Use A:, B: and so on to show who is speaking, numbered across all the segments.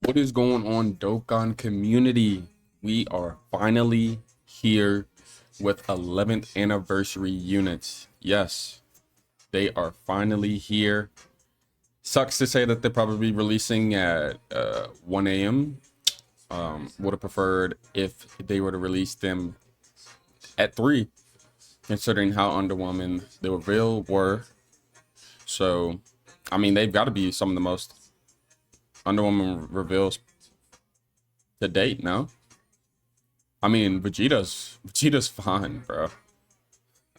A: What is going on, Dokkan community? We are finally here with 11th anniversary units. Yes, they are finally here. Sucks to say that they're probably releasing at 1 a.m. Would have preferred if they were to release them at 3, considering how underwhelming the reveal were. So, I mean, they've got to be some of the most underwhelming reveals to date, no? I mean, Vegeta's fine, bro.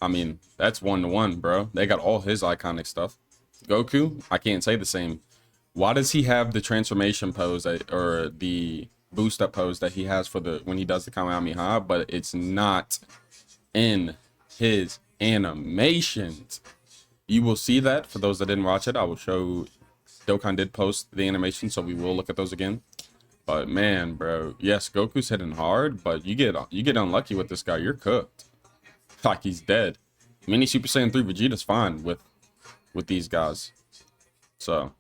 A: I mean, that's 1-to-1, bro. They got all his iconic stuff. Goku, I can't say the same. Why does he have the transformation pose or the boost up pose that he has for the when he does the Kamehameha, but it's not in his animations? You will see that. For those that didn't watch it, I will show. Dokkan did post the animation, so we will look at those again. But man, bro, yes, Goku's hitting hard, but you get unlucky with this guy, you're cooked. Like he's dead. Mini Super Saiyan 3 Vegeta's fine with these guys. So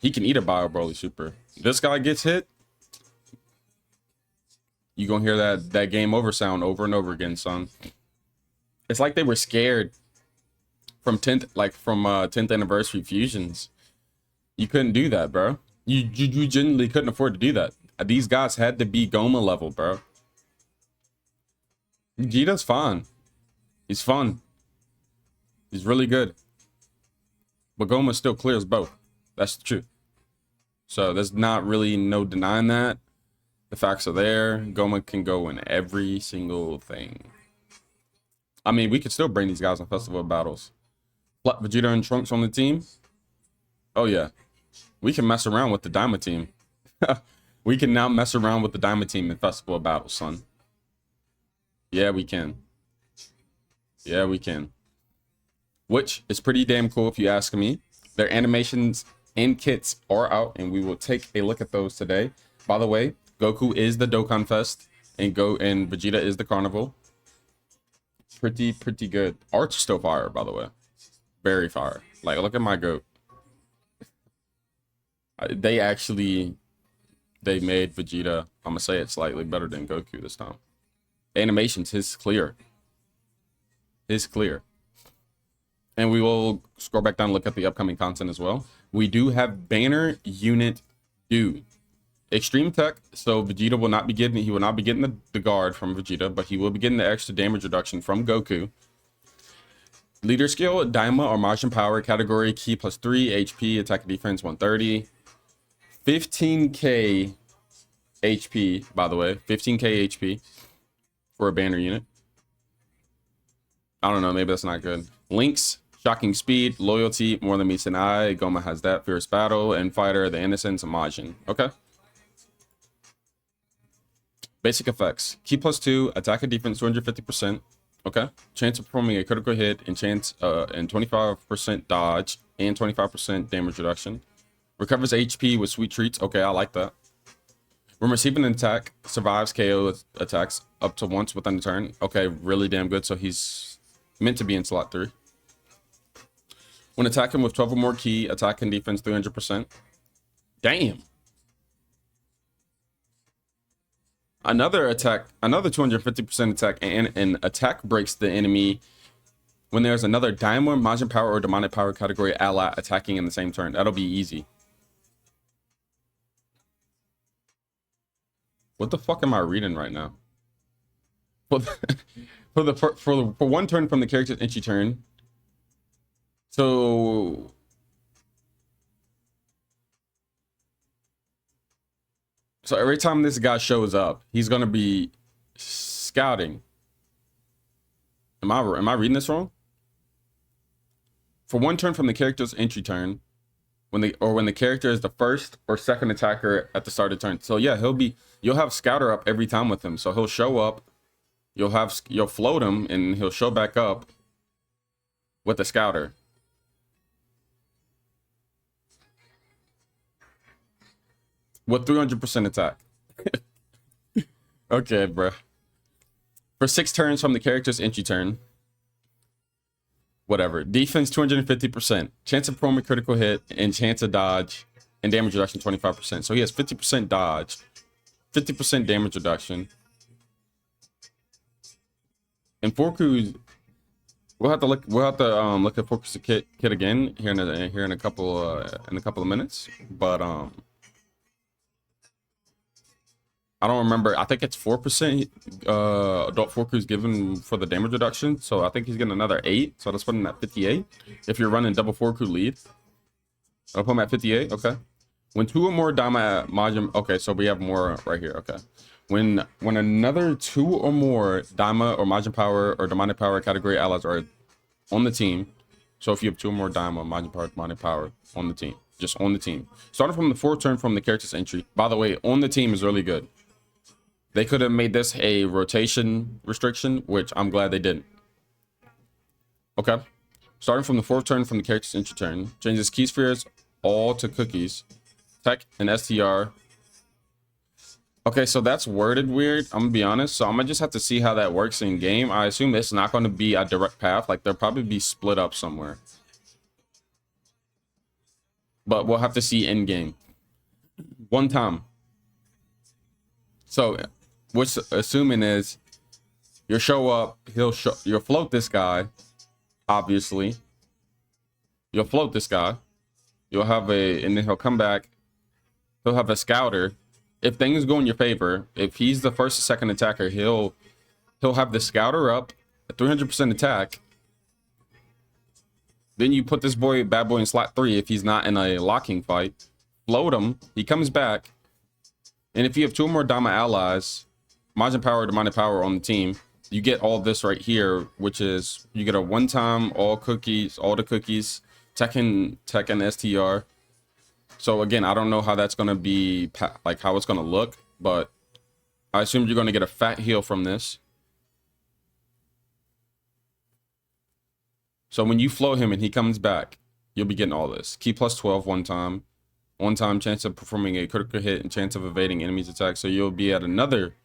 A: he can eat a Bio Broly Super. This guy gets hit, you gonna hear that game over sound over and over again, son. It's like they were scared from 10th anniversary fusions. You couldn't do that, bro. You genuinely couldn't afford to do that. These guys had to be Goma level, bro. Vegeta's fine. He's fun. He's really good. But Goma still clears both. That's the truth. So there's not really no denying that. The facts are there. Goma can go in every single thing. I mean, we could still bring these guys on festival battles. Vegeta and Trunks on the team. Oh yeah. We can mess around with the DAIMA team. We can now mess around with the DAIMA team in festival battles, son. Yeah, we can. Yeah, we can. Which is pretty damn cool if you ask me. Their animations and kits are out, and we will take a look at those today. By the way, Goku is the Dokkan Fest, and Vegeta is the Carnival. Pretty good. Art's still fire, by the way. Very fire. Like, look at my goat. They made Vegeta, I'm gonna say it slightly better than Goku this time. Animations, his clear. And we will scroll back down and look at the upcoming content as well. We do have banner unit due. Extreme tech, so Vegeta will not be getting the guard from Vegeta, but he will be getting the extra damage reduction from Goku. Leader skill, DAIMA or Majin Power category, key +3, HP, attack and defense 130. 15k HP, by the way. 15k HP for a banner unit. I don't know, maybe that's not good. Links, shocking speed, loyalty, more than meets an eye. Goma has that. Fierce battle, and fighter, the innocence, and Majin. Okay. Basic effects. Key +2, attack and defense 250%. Okay. Chance of performing a critical hit and chance and 25% dodge and 25% damage reduction. Recovers HP with sweet treats. Okay, I like that. When receiving an attack, survives KO attacks up to once within a turn. Okay, really damn good. So he's meant to be in slot 3. When attacking with 12 or more key, attack and defense 300%. Damn. Another 250% attack, and attack breaks the enemy when there's another Daimon, Majin Power, or Demonic Power category ally attacking in the same turn. That'll be easy. What the fuck am I reading right now? For one turn from the character's entry turn. So every time this guy shows up, he's gonna be scouting. Am I reading this wrong? For one turn from the character's entry turn, when the character is the first or second attacker at the start of turn. So yeah, you'll have Scouter up every time with him. So he'll show up, you'll float him, and he'll show back up with the Scouter. With 300% attack. Okay, bro. For 6 turns from the character's entry turn. Whatever. Defense 250%. Chance of performing critical hit and chance of dodge and damage reduction 25%. So he has 50% dodge, 50% damage reduction. And Forku's, we'll have to look at Forku's kit again here in a couple of minutes. But I don't remember. I think it's 4% adult Forku's given for the damage reduction. So I think he's getting another 8. So let's put him at 58. If you're running double Forku lead, I'll put him at 58. Okay. When 2 or more DAIMA Majin, okay, so we have more right here. Okay. When another 2 or more DAIMA or Majin Power or Demonic Power category allies are on the team, so if you have 2 or more DAIMA, Majin Power, Demonic Power on the team, just on the team, starting from the 4th turn from the character's entry. By the way, on the team is really good. They could have made this a rotation restriction, which I'm glad they didn't. Okay. Starting from the 4th turn from the character's entry turn, changes key spheres all to cookies, tech, and STR. Okay, so that's worded weird. I'm gonna be honest. So I'm gonna just have to see how that works in game. I assume it's not going to be a direct path. Like they'll probably be split up somewhere. But we'll have to see in game. One time. So what's assuming is you'll show up, you'll float this guy, obviously. You'll float this guy. You'll have and then he'll come back. He'll have a scouter. If things go in your favor, if he's the first or second attacker, he'll have the scouter up, a 300% attack. Then you put this bad boy in slot 3 if he's not in a locking fight. Float him. He comes back. And if you have 2 or more DAIMA allies, Majin Power, Demonic Power on the team, you get all this right here, which is you get a one-time all the cookies, tech and STR. So again, I don't know how that's going to be, like how it's going to look, but I assume you're going to get a fat heal from this. So when you float him and he comes back, you'll be getting all this. Key plus 12 one time chance of performing a critical hit and chance of evading enemies' attacks. So you'll be at another.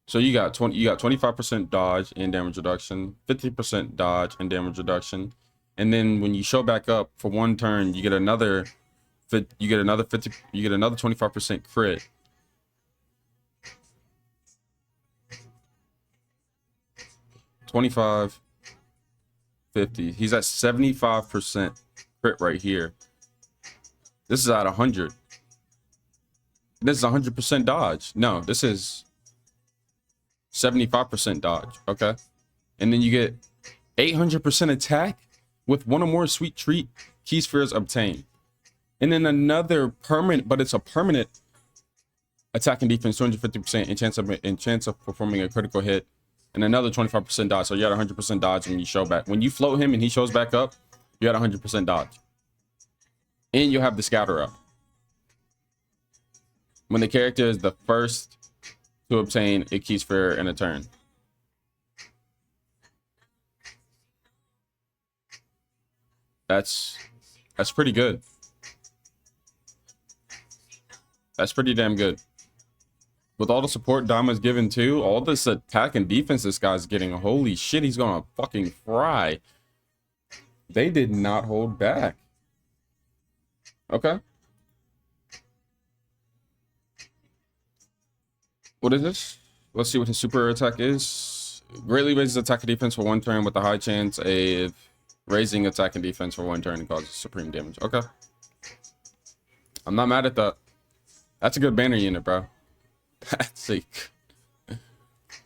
A: So you got 25% dodge and damage reduction, 50% dodge and damage reduction. And then when you show back up for 1 turn, you get another 25% crit. $25, $50. He's at 75% crit right here. This is at 100. This is 100% dodge. No, this is 75% dodge. Okay. And then you get 800% attack with 1 or more sweet treat key spheres obtained. And then another permanent, but it's a permanent attack and defense, 250% and chance of performing a critical hit, and another 25% dodge. So you're at 100% dodge when you show back. When you float him and he shows back up, you're at 100% dodge. And you'll have the scouter up. When the character is the first to obtain a key sphere in a turn. That's pretty good. That's pretty damn good. With all the support DAIMA's given too, all this attack and defense this guy's getting, holy shit, he's gonna fucking fry. They did not hold back. Okay. What is this? Let's see what his super attack is. Greatly raises attack and defense for 1 turn with a high chance of raising attack and defense for 1 turn and causes supreme damage. Okay. I'm not mad at that. That's a good banner unit, bro.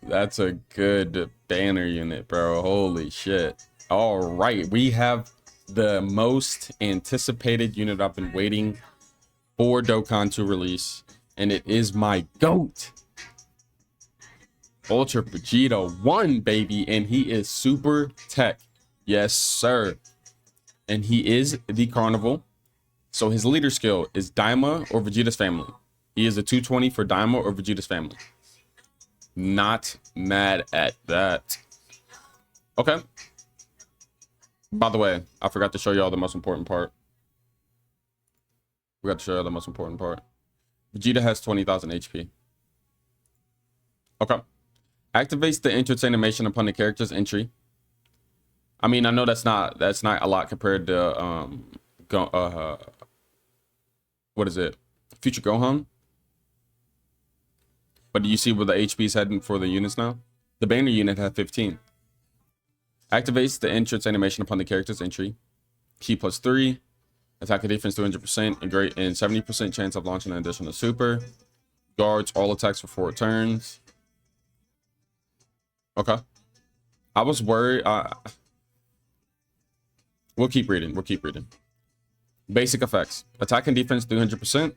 A: That's a good banner unit, bro. Holy shit. All right. We have the most anticipated unit I've been waiting for Dokkan to release. And it is my GOAT. Ultra Vegeta 1, baby. And he is super tech. Yes, sir. And he is the Carnival. So his leader skill is DAIMA or Vegeta's family. He is a 220 for DAIMA or Vegeta's family. Not mad at that. Okay. By the way, I forgot to show y'all the most important part. Vegeta has 20,000 HP. Okay. Activates the entrance animation upon the character's entry. I mean, I know that's not a lot compared to what is it? Future Gohan. But do you see where the HP is heading for the units now? The banner unit had 15. Activates the entrance animation upon the character's entry. Key +3. Attack and defense 200% and 70% chance of launching an additional super. Guards all attacks for 4 turns. Okay. I was worried. We'll keep reading. Basic effects. Attack and defense 300%.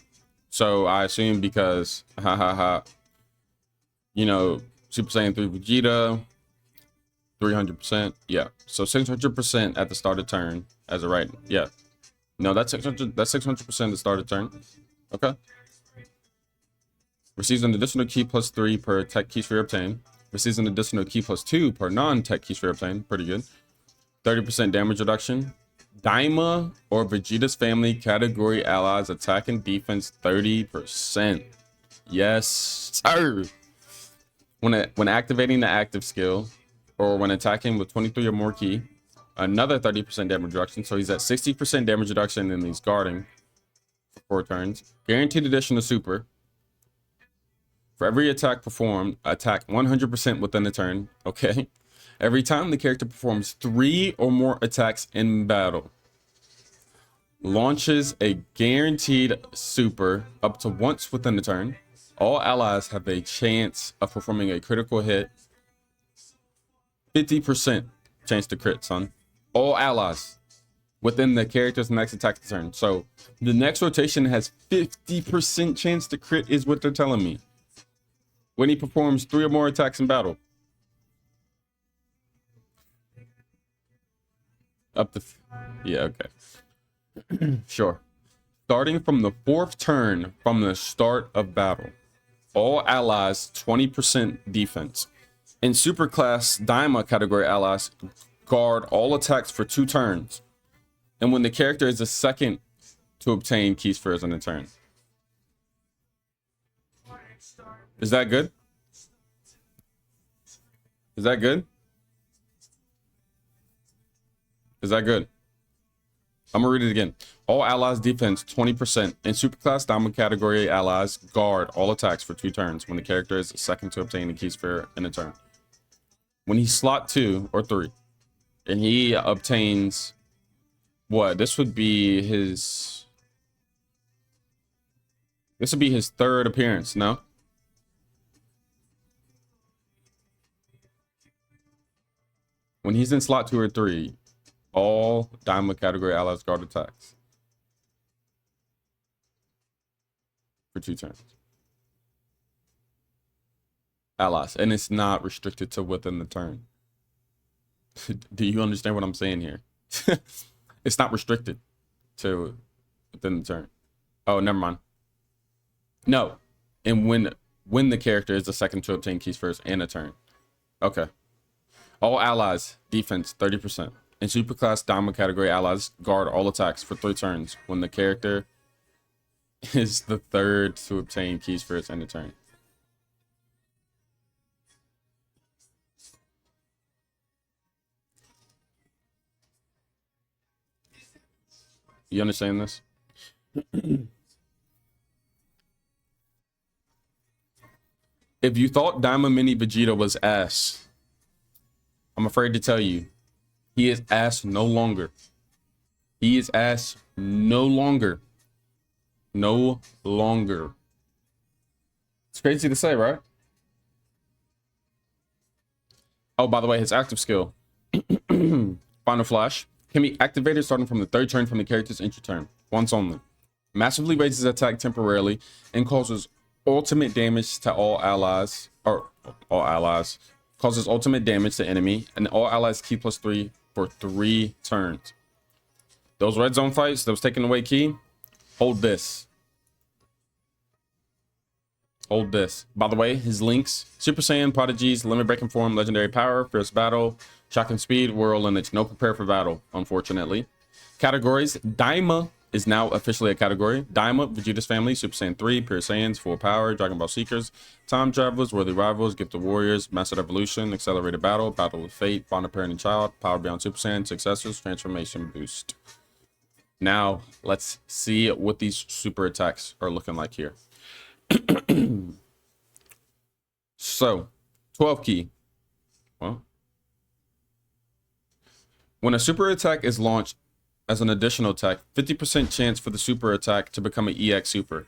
A: So I assume because you know, Super Saiyan 3 Vegeta 300%. Yeah. So 600% at the start of turn as a right. Yeah. No, that's 600. That's 600% at the start of turn. Okay. Receives an additional key +3 per tech key sphere obtained. Receives an additional key +2 per non-tech key sphere obtained. Pretty good. 30% damage reduction. DAIMA or Vegeta's family category allies attack and defense 30%. Yes, sir. When activating the active skill or when attacking with 23 or more key, another 30% damage reduction. So he's at 60% damage reduction and he's guarding for 4 turns. Guaranteed additional super. For every attack performed, attack 100% within a turn. Okay. Every time the character performs 3 or more attacks in battle, launches a guaranteed super up to once within the turn. All allies have a chance of performing a critical hit. 50% chance to crit, son. All allies within the character's next attack turn. So the next rotation has 50% chance to crit is what they're telling me. When he performs 3 or more attacks in battle. Up to, yeah, okay. Sure. Starting from the 4th turn from the start of battle. All allies 20% defense. In superclass DAIMA category allies guard all attacks for 2 turns. And when the character is the second to obtain key spheres on a turn. Is that good? Is that good? Is that good? I'm gonna read it again. All allies defense 20%. In superclass DAIMA category allies guard all attacks for 2 turns when the character is the second to obtain a key sphere in a turn. When he's slot 2 or 3 and he obtains what? This would be his 3rd appearance, no? When he's in slot 2 or 3, all DAIMA category allies guard attacks for 2 turns. Allies, and it's not restricted to within the turn. Do you understand what I'm saying here? It's not restricted to within the turn. Oh, never mind. No, and when the character is the second to obtain keys first in a turn. Okay. All allies defense 30%. In superclass DAIMA category allies guard all attacks for 3 turns when the character is the 3rd to obtain keys first in a turn. You understand this? If you thought DAIMA Mini Vegeta was ass, I'm afraid to tell you, he is ass no longer. He is ass no longer. No longer. It's crazy to say, right? Oh, by the way, his active skill, Final Flash, can be activated starting from the 3rd turn from the character's entry turn, once only. Massively raises attack temporarily and causes ultimate damage to all allies, or all allies. Causes ultimate damage to enemy, and all allies key +3 for 3 turns. Those red zone fights that was taking away key, hold this. Hold this. By the way, his links: Super Saiyan, Prodigies, Limit Breaking Form, Legendary Power, Fierce Battle, Shocking Speed, Whirl Lineage. No prepare for battle, unfortunately. Categories: DAIMA is now officially a category. DAIMA, Vegeta's family, Super Saiyan 3, Pure Saiyans, Full Power, Dragon Ball Seekers, Time Travelers, Worthy Rivals, Gifted Warriors, Master Evolution, Accelerated Battle, Battle with Fate, Bond of Parent and Child, Power Beyond Super Saiyan, Successors, Transformation Boost. Now, let's see what these super attacks are looking like here. So, 12 key. Well, when a super attack is launched as an additional attack, 50% chance for the super attack to become an EX super.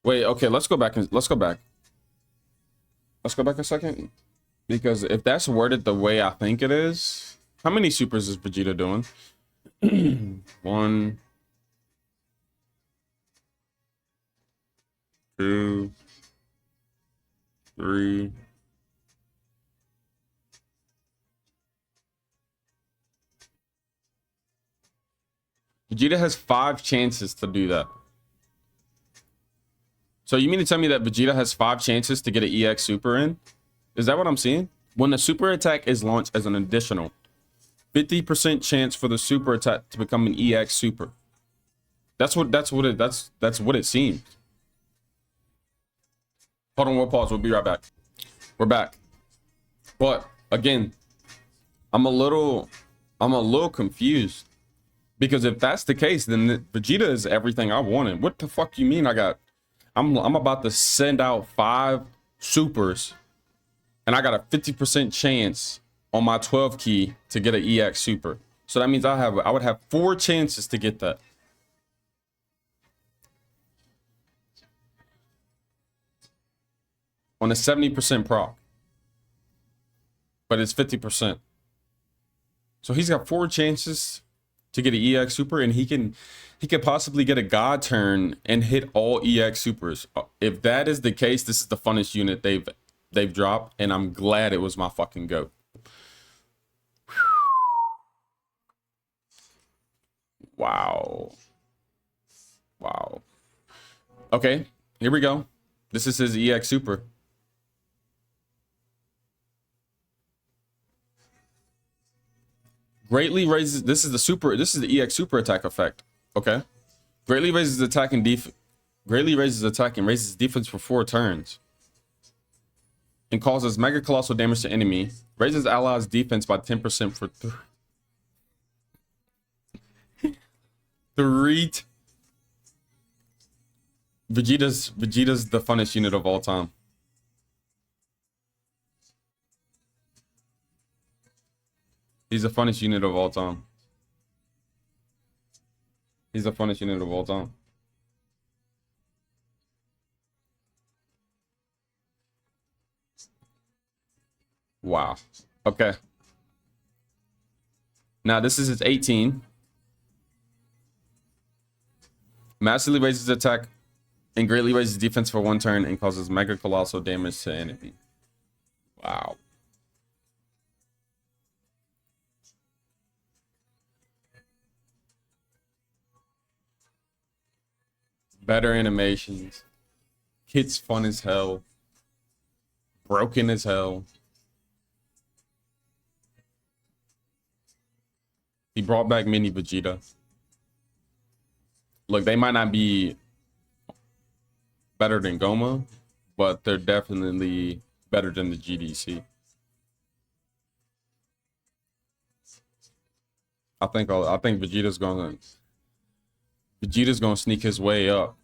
A: Wait, okay, let's go back. Let's go back a second. Because if that's worded the way I think it is, how many supers is Vegeta doing? 1, 2, 3. Vegeta has 5 chances to do that. So you mean to tell me that Vegeta has 5 chances to get an EX super in? Is that what I'm seeing? When the super attack is launched as an additional, 50% chance for the super attack to become an EX super. That's what it seems. Hold on, we'll pause. We'll be right back. We're back. But again, I'm a little confused. Because if that's the case, then Vegeta is everything I wanted. What the fuck you mean I'm about to send out 5 supers and I got a 50% chance on my 12 key to get an EX super. So that means I would have 4 chances to get that. On a 70% proc. But it's 50%. So he's got 4 chances to get an EX super, and he could possibly get a God turn and hit all EX supers. If that is the case, this is the funnest unit they've dropped, and I'm glad it was my fucking GOAT. Wow. Wow. Okay, here we go. This is his EX super. Greatly raises, this is the EX super attack effect. Okay. Greatly raises attack and raises defense for 4 turns. And causes mega colossal damage to enemy. Raises allies defense by 10% for 3. Vegeta's the funnest unit of all time. He's the funnest unit of all time. He's the funnest unit of all time. Wow. Okay. Now this is his 18. Massively raises attack and greatly raises defense for 1 turn and causes mega colossal damage to enemy. Wow. Better animations. Kid's fun as hell. Broken as hell. He brought back mini Vegeta. Look, they might not be better than Goma, but they're definitely better than the GDC. I think Vegeta's gonna sneak his way up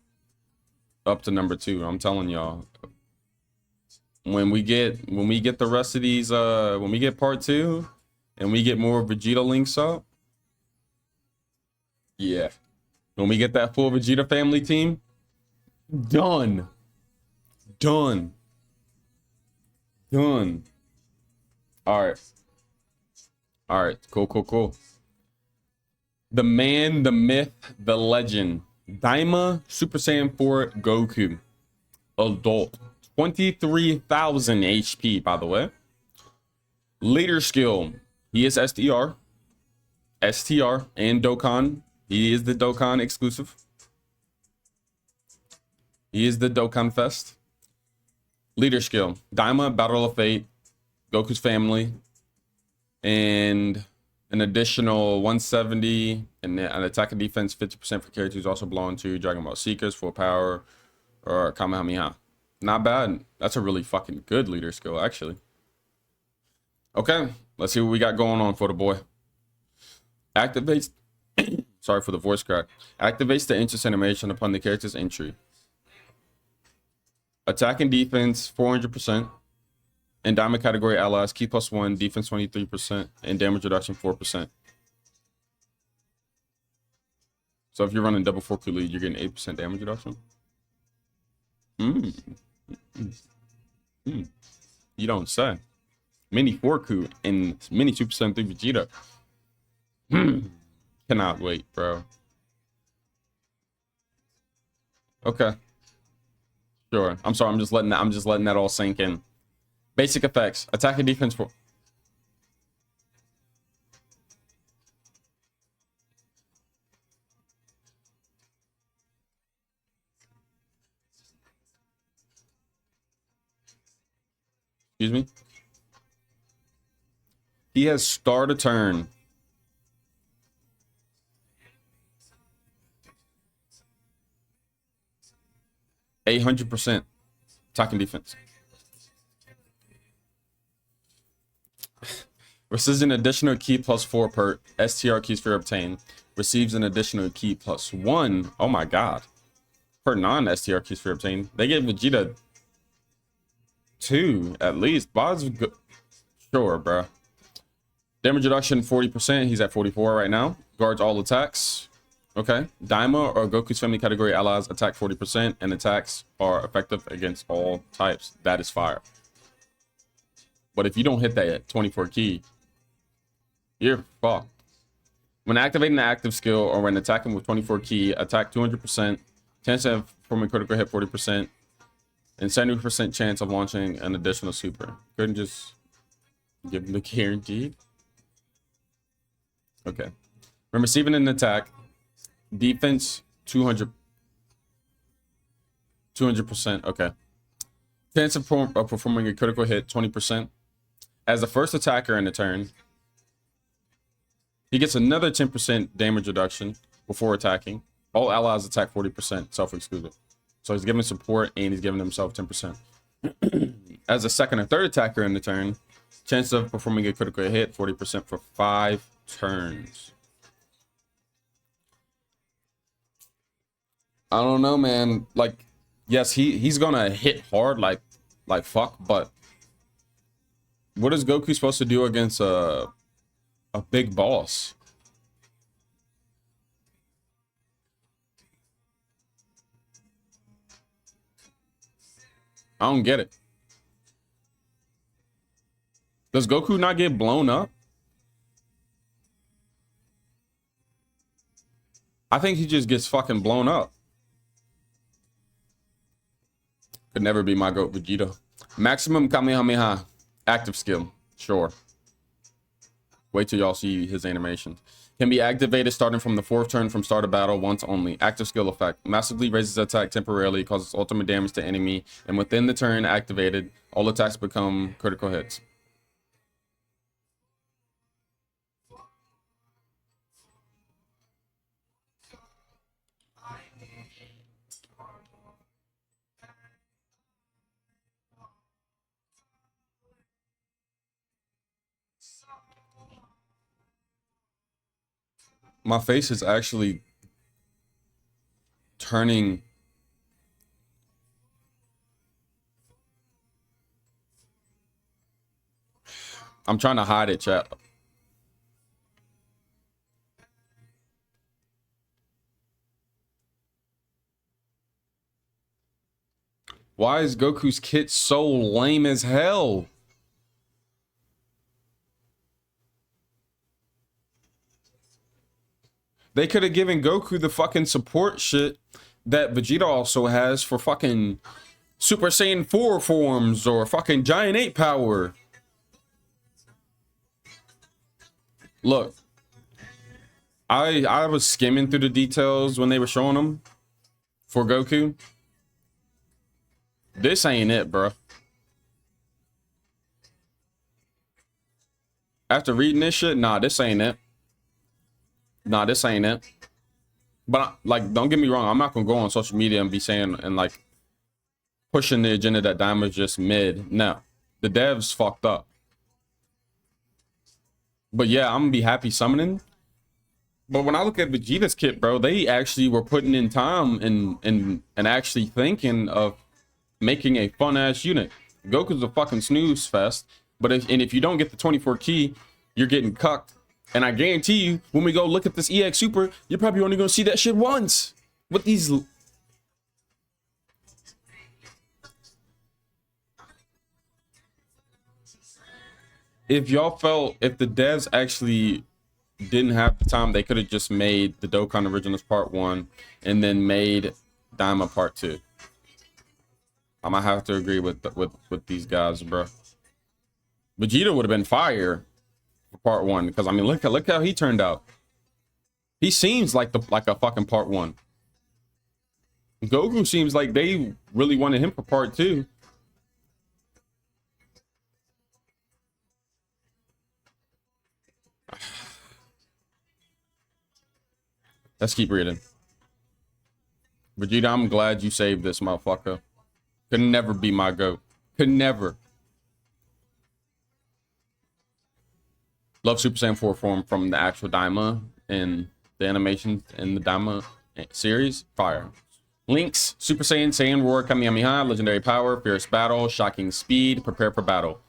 A: to number 2. I'm telling y'all. When we get the rest of these when we get part 2 and we get more Vegeta links up, yeah. When we get that full Vegeta family team, done. All right. Cool. The man, the myth, the legend. DAIMA Super Saiyan 4 Goku. Adult. 23,000 HP, by the way. Leader skill. He is STR, and Dokkan. He is the Dokkan exclusive. He is the Dokkan Fest. Leader skill. DAIMA, Battle of Fate, Goku's family, and an additional 170 and an attack and defense 50% for characters also belong to Dragon Ball Seekers, Full Power, or Kamehameha. Not bad. That's a really fucking good leader skill, actually. Okay, Let's see what we got going on for the boy. Activates. Sorry for the voice crack. Activates the interest animation upon the character's entry. Attack and defense 400%. In diamond category allies, key +1, defense 23%, and damage reduction 4%. So if you're running double 4Q lead, you're getting 8% damage reduction. You don't say. Mini 4Q and mini 2% through VEGETA. Cannot wait, bro. Okay. Sure. I'm sorry. I'm just letting that all sink in. Basic effects. Attack and defense for. Excuse me. He has start a turn. %, attack and defense. Receives an additional key +4 per STR key sphere obtained. Receives an additional key +1. Oh my god. Per non-STR key sphere obtained. They gave VEGETA 2 at least. Bod's sure, bro. Damage reduction 40%. He's at 44 right now. Guards all attacks. Okay. DAIMA or Goku's family category allies attack 40%, and attacks are effective against all types. That is fire. But if you don't hit that 24 key, you're fucked. When activating the active skill or when attacking with 24 key, attack 200%, chance of performing critical hit 40%, and 70% chance of launching an additional super. Couldn't just give him the guaranteed. Okay. When receiving an attack, defense 200%. Okay. Chance of performing a critical hit 20%. As the first attacker in the turn, he gets another 10% damage reduction before attacking. All allies attack 40%, self-exclusive. So he's giving support and he's giving himself 10%. As a second or third attacker in the turn, chance of performing a critical hit 40% for 5 turns. I don't know, man. Like, yes, he's gonna hit hard like fuck, but what is Goku supposed to do against a big boss? I don't get it. Does Goku not get blown up? I think he just gets fucking blown up. Could never be my GOAT VEGETA. Maximum Kamehameha. Active skill. Sure. Wait till y'all see his animation. Can be activated starting from the 4th turn from start of battle once only. Active skill effect. Massively raises attack temporarily, causes ultimate damage to enemy, and within the turn activated, all attacks become critical hits. My face is actually turning. I'm trying to hide it, chat. Why is Goku's kit so lame as hell? They could have given Goku the fucking support shit that Vegeta also has for fucking Super Saiyan 4 forms or fucking Giant 8 power. Look, I was skimming through the details when they were showing them for Goku. This ain't it, bro. After reading this shit, nah, this ain't it. Nah, this ain't it. But like, don't get me wrong, I'm not gonna go on social media and be saying and like pushing the agenda that DAIMA's just mid. No, the devs fucked up. But yeah, I'm gonna be happy summoning. But when I look at Vegeta's kit, bro, they actually were putting in time and actually thinking of making a fun ass unit. Goku's a fucking snooze fest. But if you don't get the 24 key, you're getting cucked. And I guarantee you, when we go look at this EX Super, you're probably only gonna see that shit once. With these. If y'all felt, if the devs actually didn't have the time, they could have just made the Dokkan Originals Part 1 and then made DAIMA Part 2. I might have to agree with these guys, bro. Vegeta would have been fire for Part 1 because I mean, look how he turned out. He seems like a fucking Part 1. Goku seems like they really wanted him for Part 2. Let's keep reading. Vegeta, I'm glad you saved this motherfucker. Could never be my GOAT. Could never. Love Super Saiyan 4 form from the actual DAIMA and the animation in the DAIMA series. Fire. Links, Super Saiyan, Saiyan Roar, Kamehameha, Legendary Power, Fierce Battle, Shocking Speed, Prepare for Battle.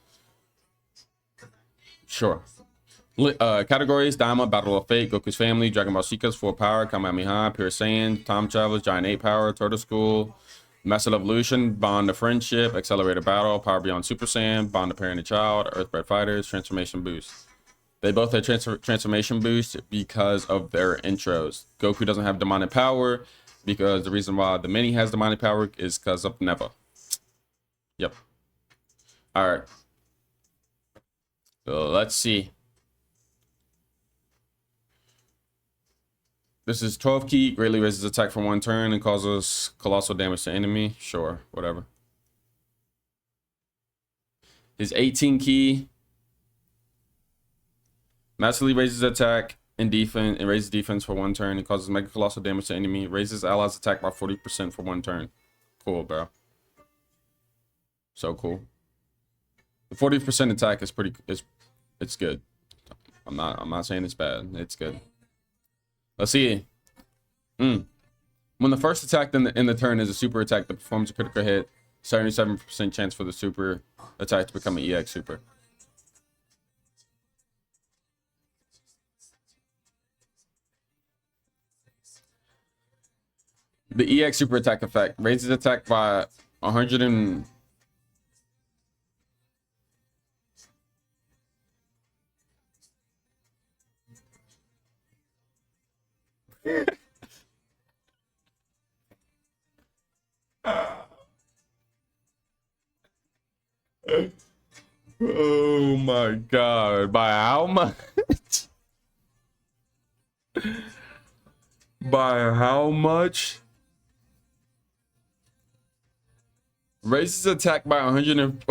A: Sure. Categories: DAIMA, Battle of Fate, Goku's Family, Dragon Ball Sheika's Full Power, Kamehameha, Pure Saiyan, Time Travelers, Giant 8 Power, Turtle School, Massive Evolution, Bond of Friendship, Accelerated Battle, Power Beyond Super Saiyan, Bond of Parent and Child, Earthbred Fighters, Transformation Boost. They both have transformation boost because of their intros. Goku doesn't have demonic power because the reason why the mini has demonic power is because of Neva. Yep. All right. So let's see. This is 12 key, greatly raises attack for 1 turn and causes colossal damage to enemy. Sure, whatever. His 18 key massively raises attack and defense and raises defense for 1 turn and causes mega colossal damage to enemy. Raises allies attack by 40% for 1 turn. Cool, bro. So cool. The 40% attack is it's good. I'm not saying it's bad. It's good. Let's see. When the first attack in the turn is a super attack that performs a critical hit, 77% chance for the super attack to become an EX Super. The EX Super attack effect raises attack by 100 and... Oh my god, by how much? By how much? Raises attack by 100 and...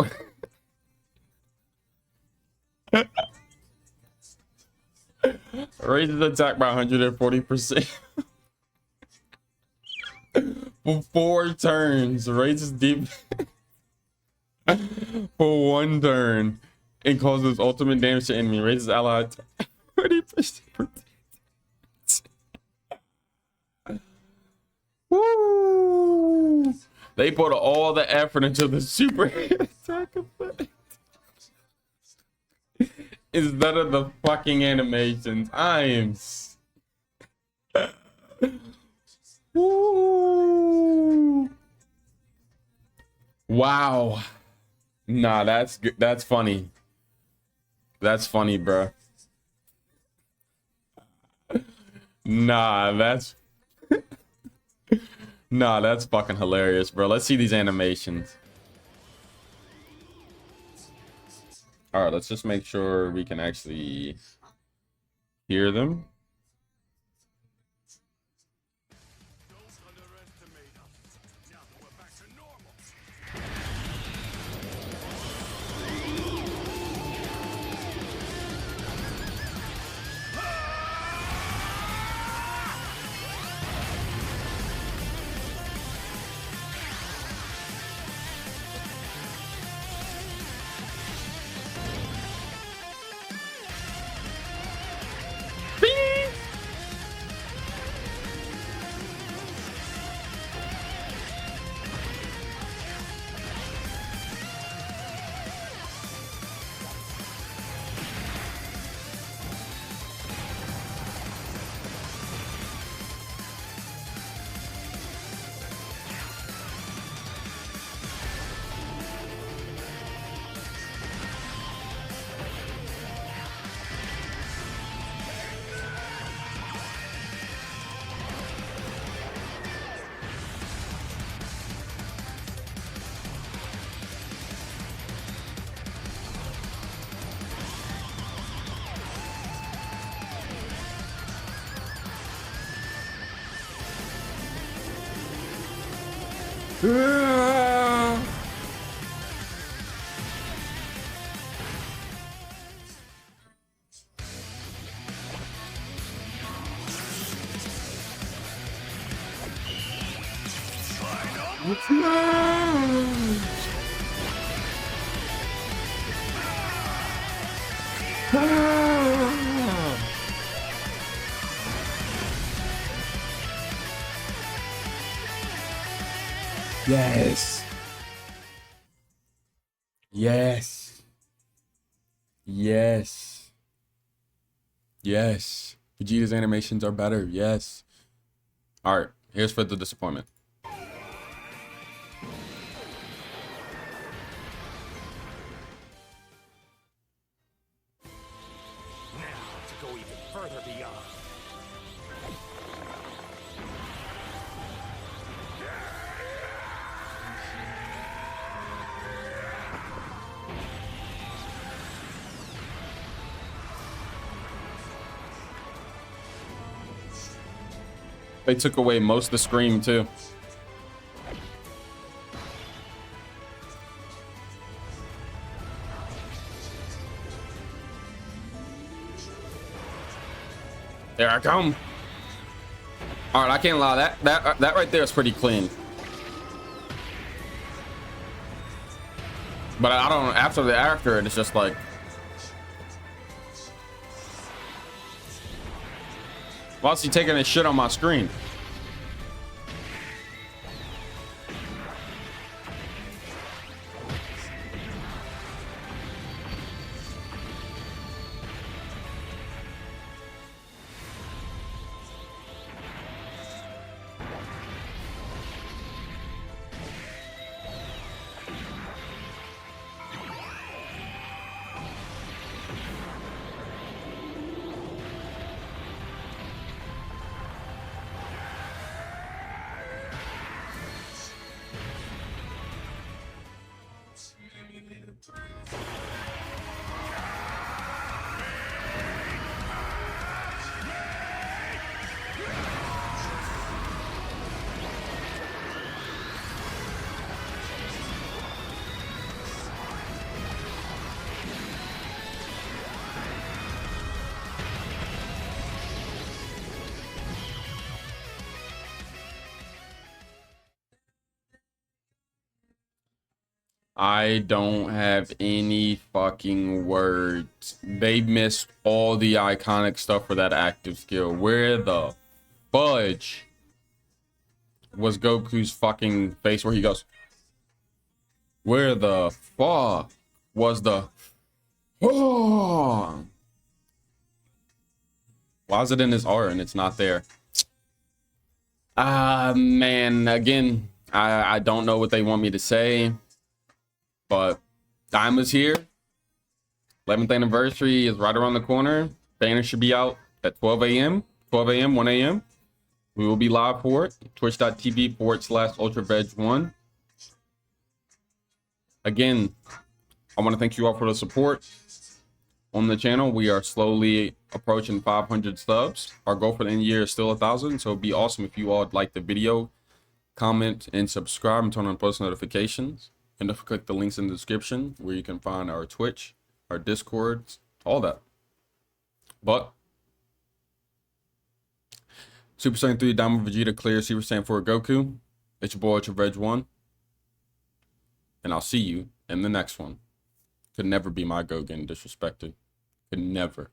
A: Raises attack by 140%. For 4 turns. Raises deep for 1 turn and causes ultimate damage to enemy. Raises allied 30%. Woo! They put all the effort into the super attack effect instead of the fucking animations. I am. Woo! Wow. Nah, that's good. That's funny. That's funny, bro. Nah, that's nah, that's fucking hilarious, bro. Let's see these animations. All right, let's just make sure we can actually hear them. Yes. Yes. Yes. Yes. Vegeta's animations are better. Yes. All right. Here's for the disappointment.
B: Go even further beyond.
A: They took away most of the scream too. There I come. All right, I can't lie. That right there is pretty clean. But I don't. After it, it's just like. Why is he taking his shit on my screen? I don't have any fucking words. They missed all the iconic stuff for that active skill. Where the fudge was Goku's fucking face where he goes? Where the fuck was the... Oh! Why is it in his art and it's not there? Man, again, I don't know what they want me to say. But DAIMA's here. 11th anniversary is right around the corner. Banner should be out at 12 a.m. 12 a.m., 1 a.m. We will be live for it. Twitch.tv/UltraVeg1. Again, I want to thank you all for the support on the channel. We are slowly approaching 500 subs. Our goal for the end of the year is still 1,000. So it'd be awesome if you all would like the video, comment, and subscribe, and turn on post notifications. And don't click the links in the description where you can find our Twitch, our Discords, all that. But Super Saiyan 3 Diamond Vegeta clear Super Saiyan 4 Goku. It's your boy UltraVeg1. And I'll see you in the next one. Could never be my Go getting disrespected. Could never.